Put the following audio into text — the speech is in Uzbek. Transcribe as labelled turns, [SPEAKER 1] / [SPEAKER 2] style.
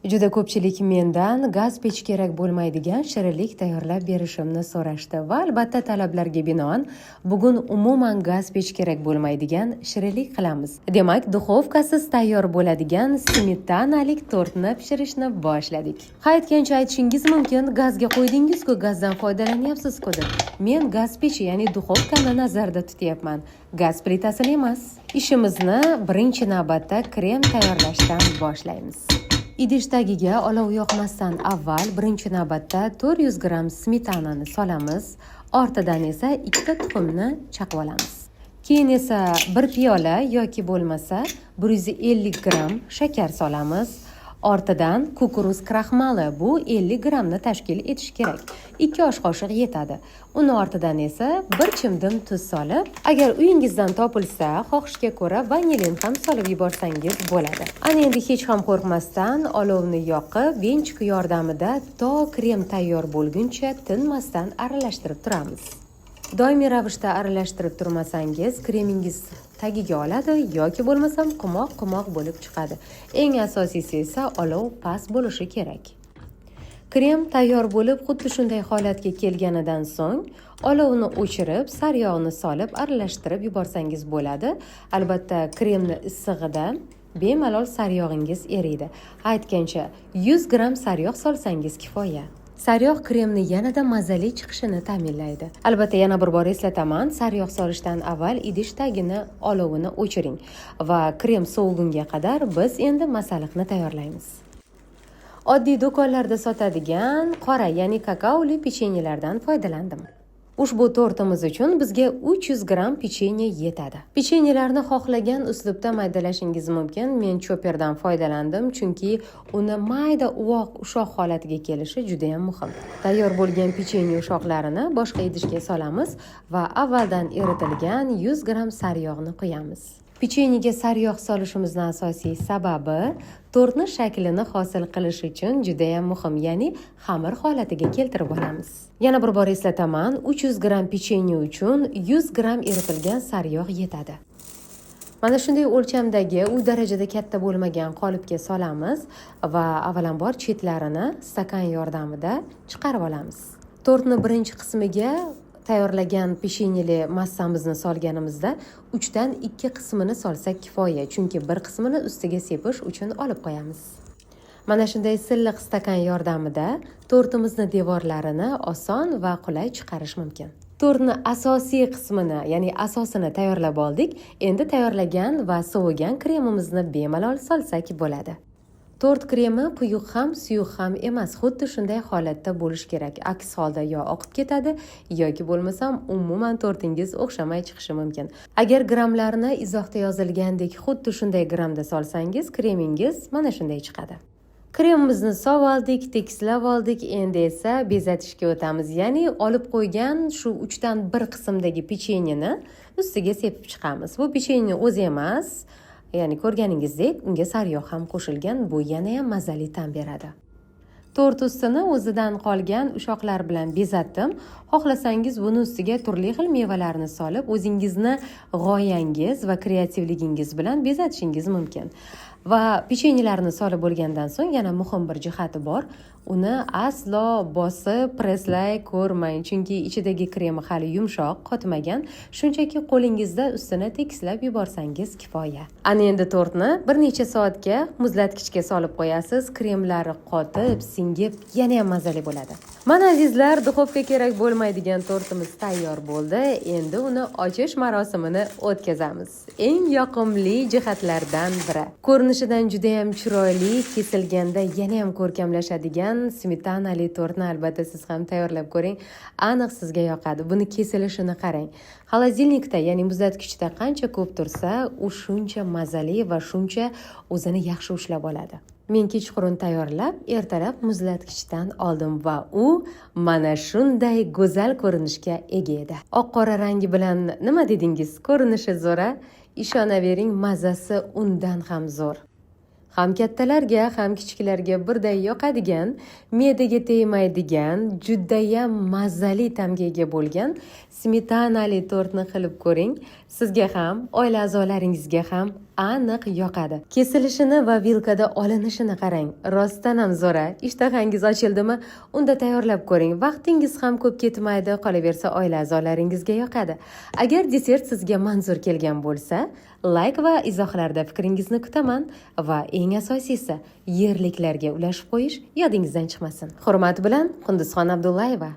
[SPEAKER 1] Juda ko'pchilik mendan gaz pech kerak bo'lmaydigan shirinlik tayyorlab berishimni so'rashdi va albatta talablarga binoan bugun umuman gaz pech kerak bo'lmaydigan shirinlik qilamiz. Demak, duxovkasiz tayyor bo'ladigan smetanalik tortni pishirishni boshladik. Ha, aytgancha aytishingiz mumkin, gazga qo'ydingiz-ku, gazdan foydalanyapsiz-ku deb. Men gaz pechi, ya'ni duxovkani nazarda tutyapman, gaz plitasini emas. Ishimizni birinchi navbatda krem tayyorlashdan boshlaymiz. Idish tagiga olov yoqmasdan avval birinchi navbatda 400 gram smetanani solamiz, ortidan esa 2 tuxumni chaqib olamiz. Keyin esa 1 piyola yoki bo'lmasa 150 gram shakar solamiz. Ortidan kukuruz kraxmali, bu 50 gramni tashkil etishi kerak. 2 osh qoshiq yetadi. Uni ortidan esa 1 chimdim tuz solib, agar uyingizdan topilsa, xohishga ko'ra vanilin ham solib yuborsangiz bo'ladi. Ana endi hech ham qo'rqmasdan olovni yoqib, venchik yordamida to krem tayyor bo'lguncha tinmasdan aralashtirib turamiz. Doimiy ravishda aralashtirib turmasangiz, kremingiz tagiga oladi yoki bo'lmasam qimoq bo'lib chiqadi. Eng asosiysi esa olov past bo'lishi kerak. Krem tayyor bo'lib, xuddi shunday holatga kelganidan so'ng olovni o'chirib, saryog'ni solib aralashtirib yuborsangiz bo'ladi. Albatta, kremni issig'ida bemalol saryog'ingiz eriydi. Aytgancha 100 gram saryog' solsangiz kifoya. Saryog' kremni yanada mazali chiqishini ta'minlaydi. Albatta, yana bir bor eslataman, saryog' solishdan avval idish tagini olovini o'chiring va krem sovigunga qadar biz endi masalliqni tayyorlaymiz. Oddiy do'konlarda sotadigan qora, ya'ni kakaoli pechenyelardan foydalandim. Ushbu tortimiz uchun bizga 300 gram pechenye yetadi. Pechenyelarni xohlagan uslubda maydalashingiz mumkin. Men choperdan foydalandim, chunki uni mayda uvoq ushoq holatiga kelishi juda ham muhim. Tayyor bo'lgan pechenye ushoqlarini boshqa idishga solamiz va avvaldan eritilgan 100 gram saryog'ni quyamiz. Pechenyega saryog' solishimizning asosiy sababi tortni shaklini hosil qilish uchun juda ham muhim, ya'ni xamir holatiga keltirib olamiz. Yana bir bor eslataman, 300 gram pechenye uchun 100 gram eritilgan saryog' yetadi. Mana shunday o'lchamdagi, u darajada katta bo'lmagan qolipga solamiz va avvalambor chetlarini stakan yordamida chiqarib olamiz. Tortni birinchi qismiga tayyorlagan peshenyeli massamizni solganimizda 3 dan 2 qismini solsak kifoya, chunki bir qismini ustiga sepish uchun olib qo'yamiz. Mana shunday silliq stakan yordamida tortimizni devorlarini oson va qulay chiqarish mumkin. Tortni asosiy qismini, ya'ni asosini tayyorlab oldik. Endi tayyorlagan va sovigan kremimizni bemalol solsak bo'ladi. Tort kremi quyuq ham, suyuq ham emas, xuddi shunday holatda bo'lishi kerak. Aks holda yo oqib ketadi yoki bo'lmasam umuman tortingiz o'xshamay chiqishi mumkin. Agar gramlarni izohda yozilgandek xuddi shunday gramda solsangiz, kremingiz mana shunday chiqadi. Kremimizni sovib oldik, tekislab oldik. Endi esa bezatishga o'tamiz. Ya'ni olib qo'ygan shu 3 dan 1 qismdagi pechenyeni ustiga sepib chiqamiz. Bu pechenye o'zi emas, ya'ni ko'rganingizdek, unga saryog' ham qo'shilgan, bu yana ham mazali ta'm beradi. Tort ustini o'zidan qolgan ushoqlar bilan bezatdim. Xohlasangiz buni ustiga turli xil mevalarni solib, o'zingizni g'oyangiz va kreativligingiz bilan bezatishingiz mumkin. Va pechenyelarni solib bo'lgandan so'ng yana muhim bir jihati bor. Uni aslo bosib, preslay ko'rmang, chunki ichidagi kremi hali yumshoq, qotmagan. Shunchaki qo'lingizda ustini tekislab yuborsangiz kifoya. Ana endi tortni bir necha soatga muzlatgichga solib qo'yasiz. Kremlari qotib, singib, yana ham mazali bo'ladi. Mana azizlar, duxovka kerak bo'lmaydigan tortimiz tayyor bo'ldi. Endi uni ochish marosimini o'tkazamiz. Eng yoqimli jihatlardan biri. Ko'rinishidan juda ham chiroyli, kesilganda yana ham ko'rkamlashadigan smetanali tortni albatta siz ham tayyorlab ko'ring. Aniq sizga yoqadi. Buni kesilishini qarang. Xolodilnikda, ya'ni muzlatgichda qancha ko'p tursa, u shuncha mazali va shuncha o'zini yaxshi ushlab oladi. Men kechqurun tayyorlab, ertalab muzlatgichdan oldim va u mana shunday go'zal ko'rinishga ega edi. Oq-qora rangi bilan nima dedingiz? Ko'rinishi zo'r-a? Ishonavering, mazasi undan ham zo'r. Ham kattalarga, ham kichiklarga birday yoqadigan, me'daga tegmaydigan, judayam mazali ta'mga ega bo'lgan smetanali tortni qilib ko'ring. Sizga ham, oila a'zolaringizga ham aniq yoqadi. Kesilishini va vilkada olinishini qarang. Rostdan ham zo'r. Ishtahangiz ochildimi? Unda tayyorlab ko'ring. Vaqtingiz ham ko'p ketmaydi, qolaversa oila a'zolaringizga yoqadi. Agar desert sizga manzur kelgan bo'lsa, like va izohlarda fikringizni kutaman va eng asosiysi yerliklarga ulashib qo'yish yodingizdan chiqmasin. Hurmat bilan, Qunduzxon Abdullayeva.